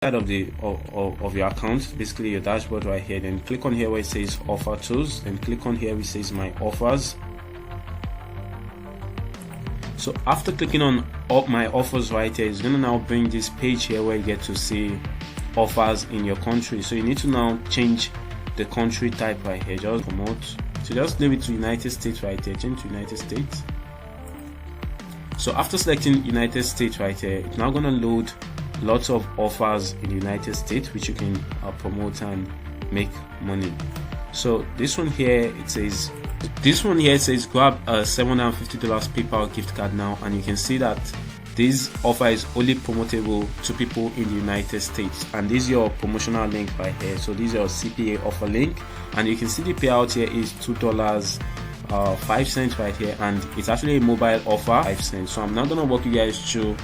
side of the of your account, basically your dashboard right here, then click on here where it says offer tools, then click on here where it says my offers. So after clicking on my offers right here, it's gonna now bring this page here where you get to see offers in your country. So you need to now change the country type right here, just promote. So just leave it to United States right here, change to United States. So after selecting United States right here, it's now gonna load lots of offers in the United States which you can promote and make money. So this one here, it says grab a $750 PayPal gift card now, and you can see that this offer is only promotable to people in the United States, and this is your promotional link right here. So this is your CPA offer link, and you can see the payout here is $2.05 right here, and it's actually a mobile offer, 5 cents. So I'm now gonna walk you guys through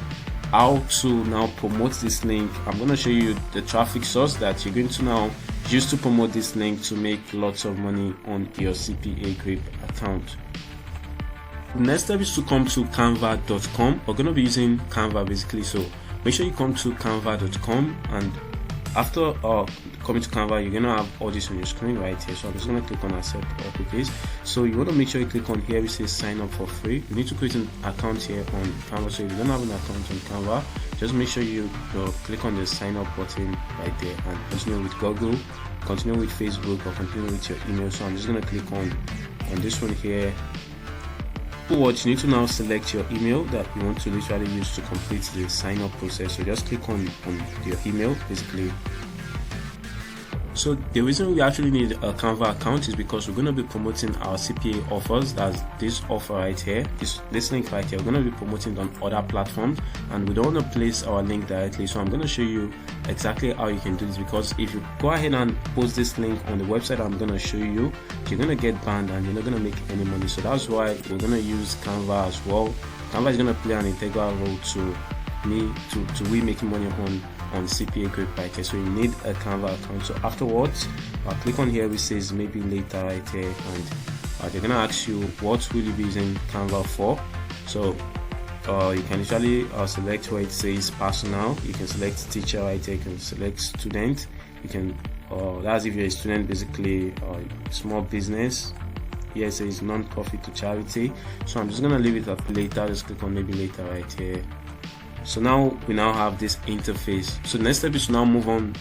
how to now promote this link. I'm going to show you the traffic source that you're going to now use to promote this link to make lots of money on your cpagrip account. The next step is to come to canva.com. We're going to be using Canva basically, so make sure you come to canva.com, and after coming to Canva, you're gonna have all this on your screen right here. So I'm just gonna click on accept all cookies. So you want to make sure you click on here which says sign up for free. You need to create an account here on Canva. So if you don't have an account on Canva, just make sure you click on the sign up button right there and continue with Google, continue with Facebook, or continue with your email. So I'm just gonna click on this one here. Afterwards, you need to now select your email that you want to literally use to complete the sign up process. So just click on your email basically. So the reason we actually need a Canva account is because we're going to be promoting our CPA offers. That's this offer right here, this link right here. We're going to be promoting it on other platforms, and we don't want to place our link directly. So I'm going to show you exactly how you can do this, because if you go ahead and post this link on the website I'm going to show you, you're going to get banned and you're not going to make any money. So that's why we're going to use Canva as well. Canva is going to play an integral role to we making money on cpagrip right here. So you need a Canva account. So afterwards, click on here which says maybe later right here, and they're gonna ask you what will you be using Canva for. So you can usually select where it says personal. You can select teacher right here, you can select student, you can that's if you're a student basically, small business. Here it says non-profit to charity. So I'm just gonna leave it at later. Just click on maybe later right here. So now we have this interface. So the next step is to now move on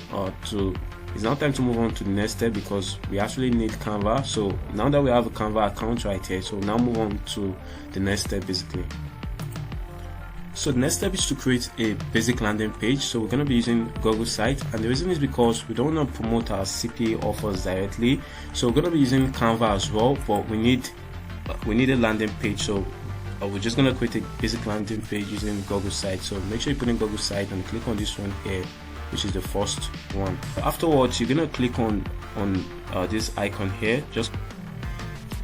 it's now time to move on to the next step, because we actually need Canva. So now that we have a Canva account right here, so now move on to the next step basically. So the next step is to create a basic landing page. So we're going to be using Google site, and the reason is because we don't want to promote our CPA offers directly. So we're going to be using Canva as well, but we need a landing page. So we're just going to create a basic landing page using Google site. So make sure you put in Google site and click on this one here, which is the first one. Afterwards, you're going to click on this icon here.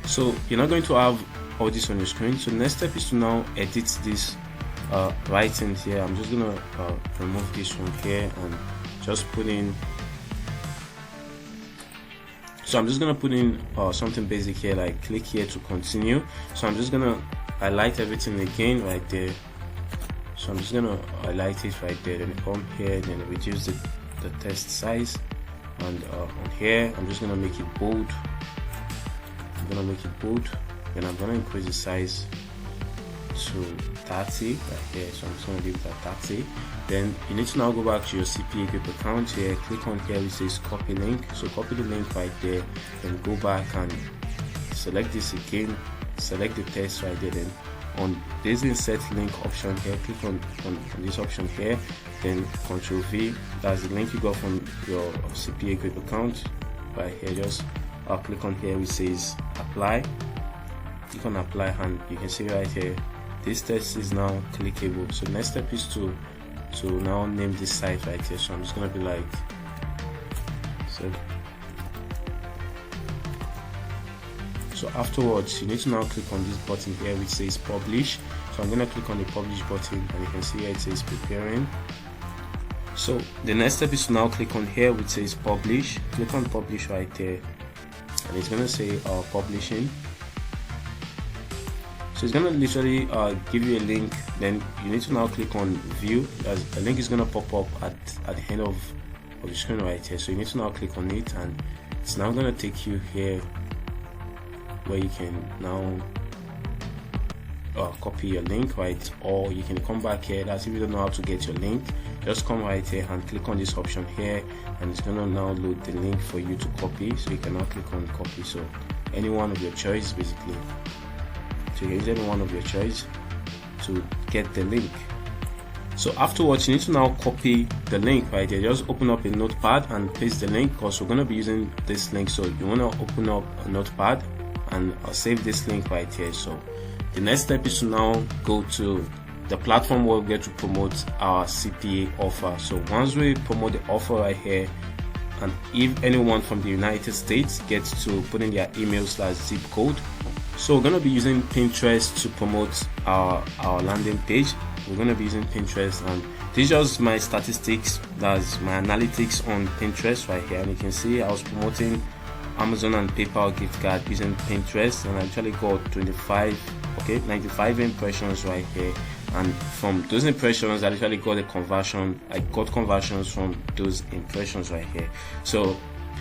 So you're not going to have all this on your screen. So the next step is to now edit this writing here. I'm just going to remove this one here and just put in. So I'm just going to put in something basic here, like click here to continue. So I'm just going to highlight everything again right there. So I'm just gonna highlight it right there, then come here, then reduce the text size, and on here I'm just gonna make it bold. Then I'm gonna increase the size to 30 right here. So I'm just gonna leave it at 30. Then you need to now go back to your cpagrip account here, click on here which says copy link. So copy the link right there, then go back and select this again, select the text right there, then on this insert link option here, click on this option here, then Ctrl V, that's the link you got from your cpagrip account right here. Just click on here which says apply, click on apply, and you can see right here this text is now clickable. So next step is to now name this site right here. So I'm just gonna be like, so afterwards you need to now click on this button here which says publish. So I'm going to click on the publish button, and you can see here it says preparing. So the next step is to now click on here which says publish. Click on publish right there, and it's going to say publishing. So it's gonna literally give you a link. Then you need to now click on view. As a link is gonna pop up at the end of the screen right here. So you need to now click on it, and it's now gonna take you here where you can now copy your link, right? Or you can come back here. That's if you don't know how to get your link, just come right here and click on this option here, and it's gonna now load the link for you to copy. So you can now click on copy. So any one of your choice basically. So you use any one of your choice to get the link. So afterwards, you need to now copy the link right here. Just open up a notepad and paste the link, because we're going to be using this link. So you want to open up a notepad and save this link right here. So the next step is to now go to the platform where we get to promote our CPA offer. So once we promote the offer right here, and if anyone from the United States gets to put in their email/zip code. So we're going to be using Pinterest to promote our landing page. We're going to be using Pinterest, and this is just my statistics, that's my analytics on Pinterest right here. And you can see I was promoting Amazon and PayPal gift card using Pinterest, and I actually got 95 impressions right here. And from those impressions, I actually got a conversion. I got conversions from those impressions right here. So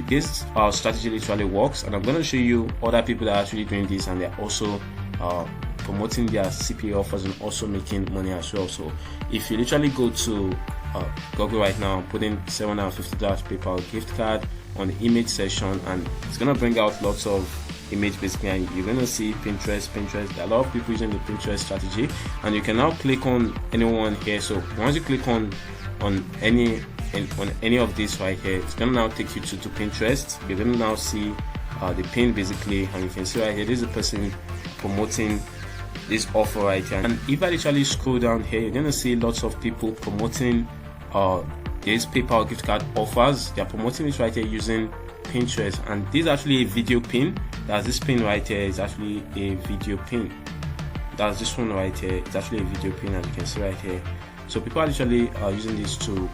this strategy literally works, and I'm going to show you other people that are actually doing this, and they're also promoting their CPA offers and also making money as well. So if you literally go to Google right now, put in $750 PayPal gift card on the image section, and it's going to bring out lots of image basically, and you're going to see Pinterest. There are a lot of people using the Pinterest strategy, and you can now click on anyone here. So once you click on any of this right here, it's gonna now take you to Pinterest. You're gonna now see the pin basically, and you can see right here, this is a person promoting this offer right here. And if I literally scroll down here, you're gonna see lots of people promoting these PayPal gift card offers. They're promoting this right here using Pinterest, and this is actually a video pin. That's this pin right here is actually a video pin. That's this one right here. It's actually a video pin, as you can see right here. So people are literally using this to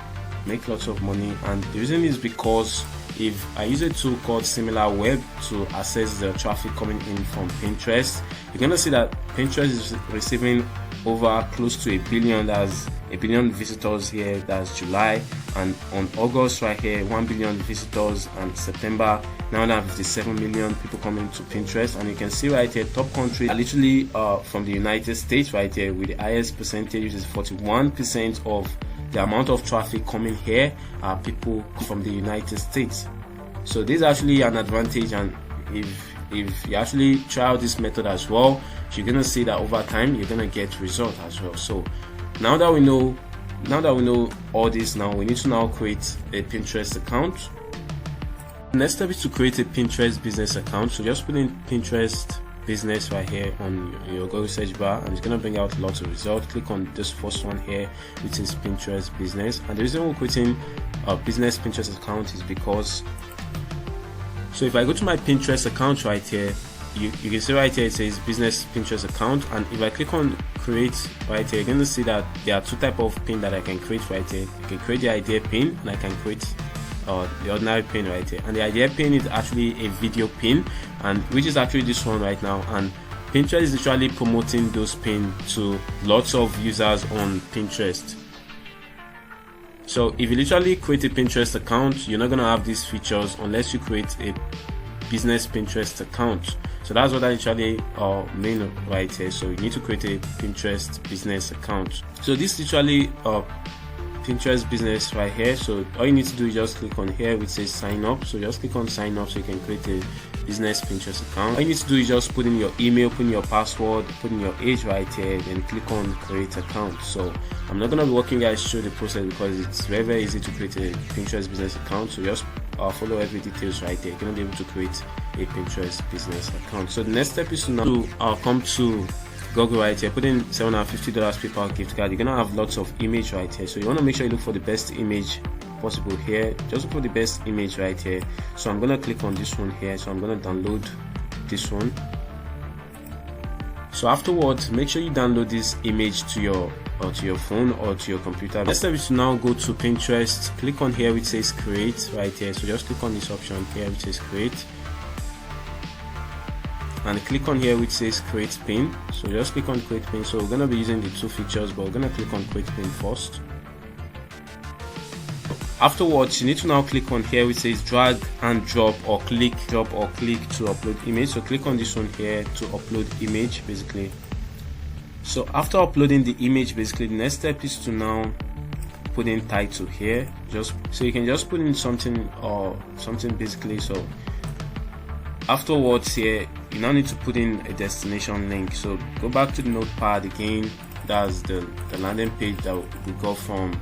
make lots of money, and the reason is because if I use a tool called SimilarWeb to access the traffic coming in from Pinterest, you're gonna see that Pinterest is receiving over close to 1 billion. That's 1 billion visitors here. That's July, and on August right here, 1 billion visitors, and September 957 million people coming to Pinterest. And you can see right here, top countries are literally from the United States right here, with the highest percentage, which is 41% of the amount of traffic coming here are people from the United States. So this is actually an advantage, and if you actually try out this method as well, you're gonna see that over time you're gonna get results as well. So now that we know all this, now we need to now create a Pinterest account. The next step is to create a Pinterest business account. So just put in Pinterest business right here on your Google search bar, and it's going to bring out lots of results. Click on this first one here, which is Pinterest business. And the reason we're creating a business Pinterest account is because, so if I go to my Pinterest account right here, you can see right here it says business Pinterest account, and if I click on create right here, you're going to see that there are two types of pin that I can create right here. You can create the idea pin, and I can create the ordinary pin right here. And the idea pin is actually a video pin, and which is actually this one right now. And Pinterest is literally promoting those pins to lots of users on Pinterest. So if you literally create a Pinterest account, you're not going to have these features unless you create a business Pinterest account. So that's what I literally mean right here. So you need to create a Pinterest business account. So this literally Pinterest business right here. So all you need to do is just click on here which says sign up. So just click on sign up so you can create a business Pinterest account. All you need to do is just put in your email, put in your password, put in your age right here, then click on create account. So I'm not going to be walking you guys through the process because it's very, very easy to create a Pinterest business account. So just follow every details right there. You're going to be able to create a Pinterest business account. So the next step is to now come to Google right here, put in $750 PayPal gift card. You're gonna have lots of image right here, so you want to make sure you look for the best image possible here. Just look for the best image right here. So I'm gonna click on this one here, so I'm gonna download this one. So afterwards, make sure you download this image to your phone or to your computer. Next step is to now go to Pinterest, click on here which says create right here. So just click on this option here which says create. and click on here which says create pin. So just click on create pin. So we're going to be using the two features, but we're going to click on create pin first. Afterwards, you need to now click on here which says drag and drop or click to upload image. So click on this one here to upload image basically. So after uploading the image, basically the next step is to now put in title here. So you can just put in something basically. So afterwards here, you now need to put in a destination link. So go back to the notepad again. That's the landing page that we got from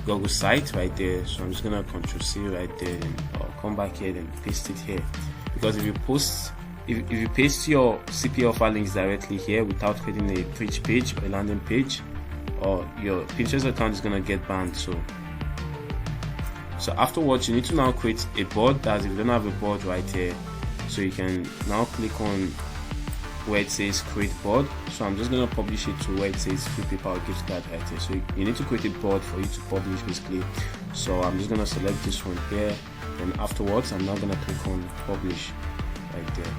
Google site right there. So I'm just gonna Ctrl+C right there, and I'll come back here and paste it here, because if you paste your CPA offer links directly here without creating a page or a landing page, or your Pinterest account is gonna get banned. So afterwards, you need to now create a board. That's if you don't have a board right here, so you can now click on where it says create board. So I'm just gonna publish it to where it says free PayPal gift card right here. So you need to create a board for you to publish basically. So I'm just gonna select this one here, and afterwards I'm now gonna click on publish right there.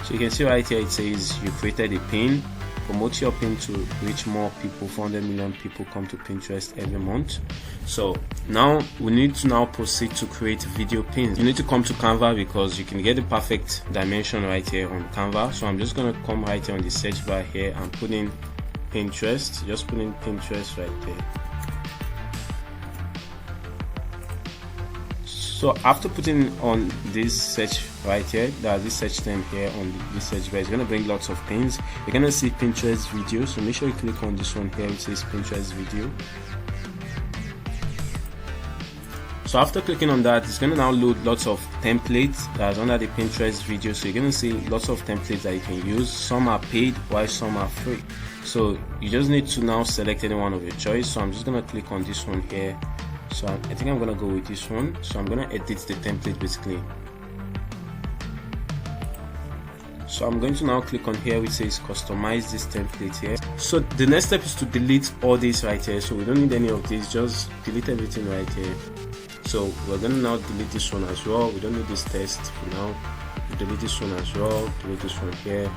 So you can see right here it says you created a pin. Promote your pin to reach more people. 400 million people come to Pinterest every month. So now we need to now proceed to create video pins. You need to come to Canva, because you can get the perfect dimension right here on Canva. So I'm just gonna come right here on the search bar here and put in Pinterest. Just put in Pinterest right there. So after putting on this search right here, this search term here on this search bar, is going to bring lots of pins. You're going to see Pinterest video, so make sure you click on this one here which says Pinterest video. So after clicking on that, it's going to now load lots of templates that's under the Pinterest video. So you're going to see lots of templates that you can use. Some are paid while some are free. So you just need to now select any one of your choice. So I'm just going to click on this one here. So I think I'm gonna go with this one. So I'm gonna edit the template basically. So I'm going to now click on here which says customize this template here. So the next step is to delete all this right here. So we don't need any of this, just delete everything right here. So we're gonna now delete this one as well. We don't need this text for now. Delete this one as well, delete this one here.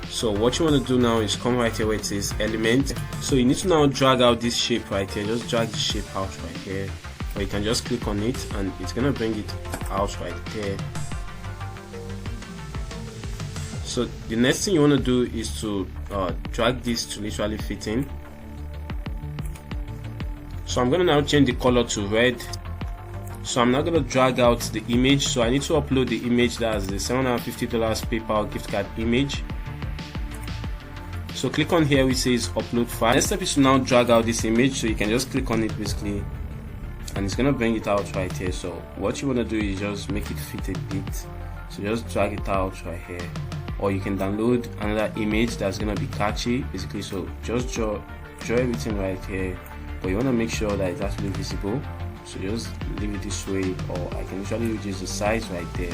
So what you want to do now is come right here where it says element. So you need to now drag out this shape right here. Just drag the shape out right here, or you can just click on it and it's gonna bring it out right there. So the next thing you want to do is to drag this to literally fit in. So I'm gonna now change the color to red. So I'm now gonna drag out the image. So I need to upload the image, that's the $750 PayPal gift card image. So click on here which says upload file. Next step is to now drag out this image. So you can just click on it basically, and it's gonna bring it out right here. So what you want to do is just make it fit a bit. So just drag it out right here, or you can download another image that's gonna be catchy basically. So just draw everything right here, but you want to make sure that it's actually visible. So just leave it this way, or I can usually reduce the size right there.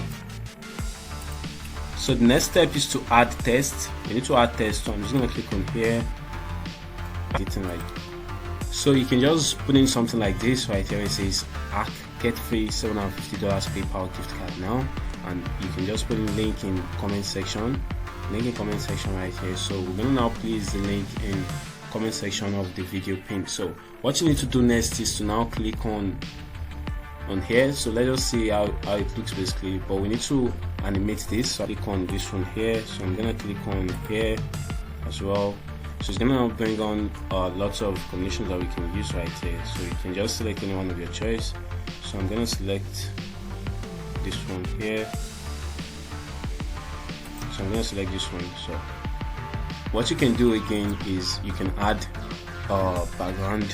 So the next step is to add text. You need to add text. So I'm just gonna click on here, right. So you can just put in something like this right here. It says get free $750 PayPal gift card now, and you can just put in link in comment section. Link in comment section right here. So we're gonna now place the link in comment section of the video pin. So what you need to do next is to now click on here. So let us see how it looks basically, but we need to animate this. So click on this one here. So I'm gonna click on here as well. So it's gonna bring on lots of combinations that we can use right here. So you can just select any one of your choice. So I'm gonna select this one here. So I'm gonna select this one. So what you can do again is you can add background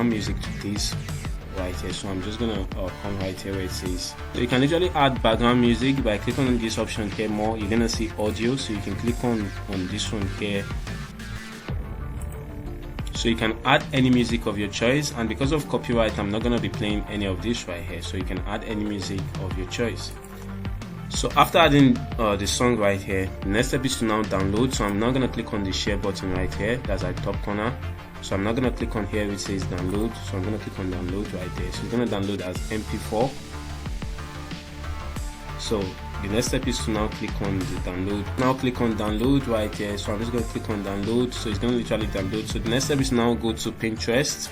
music to this right here. So I'm just gonna come right here where it says, so you can literally add background music by clicking on this option here more. You're gonna see audio, so you can click on this one here. So you can add any music of your choice, and because of copyright I'm not gonna be playing any of this right here. So you can add any music of your choice. So after adding the song right here, the next step is to now download. So I'm now gonna click on the share button right here, that's at the top corner. So I'm not gonna click on here which says download. So I'm gonna click on download right there. So it's gonna download as MP4. So the next step is to now click on the download. Now click on download right here. So I'm just going to click on download. So it's going to literally download. So the next step is now go to Pinterest.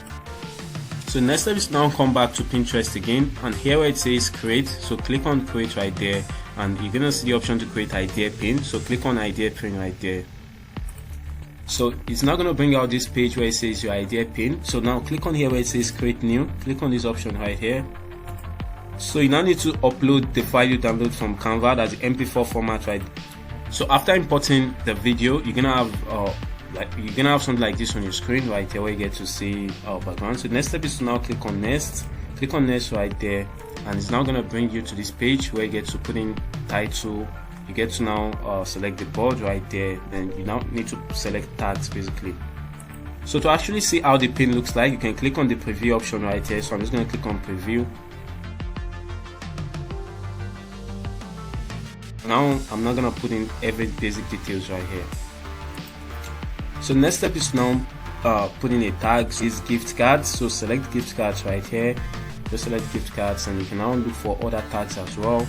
So the next step is now come back to Pinterest again, and here where it says create, so click on create right there, and you're gonna see the option to create idea pin. So click on idea pin right there. So it's now going to bring out this page where it says your idea pin. So now click on here where it says create new, click on this option right here. So you now need to upload the file you download from Canva, that's the MP4 format, right? So after importing the video, you're gonna have something like this on your screen right here where you get to see our background. So the next step is to now click on next, click on next right there, and it's now going to bring you to this page where you get to put in title. You get to now select the board right there, then you now need to select tags basically. So to actually see how the pin looks like, you can click on the preview option right here. So I'm just going to click on preview. Now I'm not going to put in every basic details right here. So the next step is now put in a tag. Is gift cards. So select gift cards right here. Just select gift cards, and you can now look for other tags as well.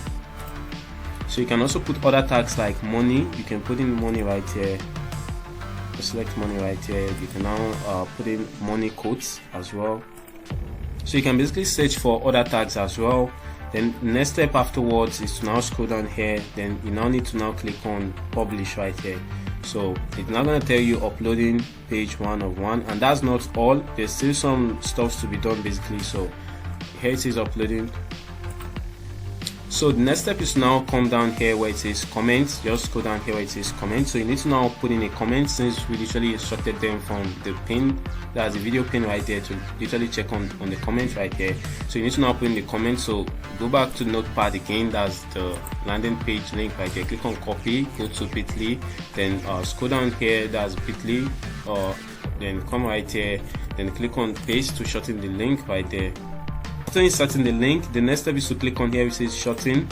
So you can also put other tags like money. You can put in money right here. Just select money right here. You can now put in money quotes as well. So you can basically search for other tags as well. Then the next step afterwards is to now scroll down here. Then you now need to now click on publish right here. So it's now going to tell you uploading page 1 of 1, and that's not all. There's still some stuff to be done basically. So here it is uploading. So the next step is now come down here where it says comments. Just go down here where it says comments. So you need to now put in a comment, since we literally instructed them from the pin, that's the video pin right there, to literally check on the comments right here. So you need to now put in the comment. So go back to Notepad again, that's the landing page link right here. Click on copy, go to bit.ly, then scroll down here, that's bit.ly, then come right here, then click on paste to shorten the link right there. After inserting the link, the next step is to click on here which says shorten.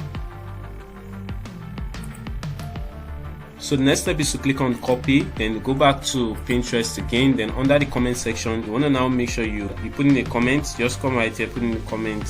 So the next step is to click on copy, then go back to Pinterest again. Then under the comment section, you want to now make sure you put in a comment. Just come right here, put in a comment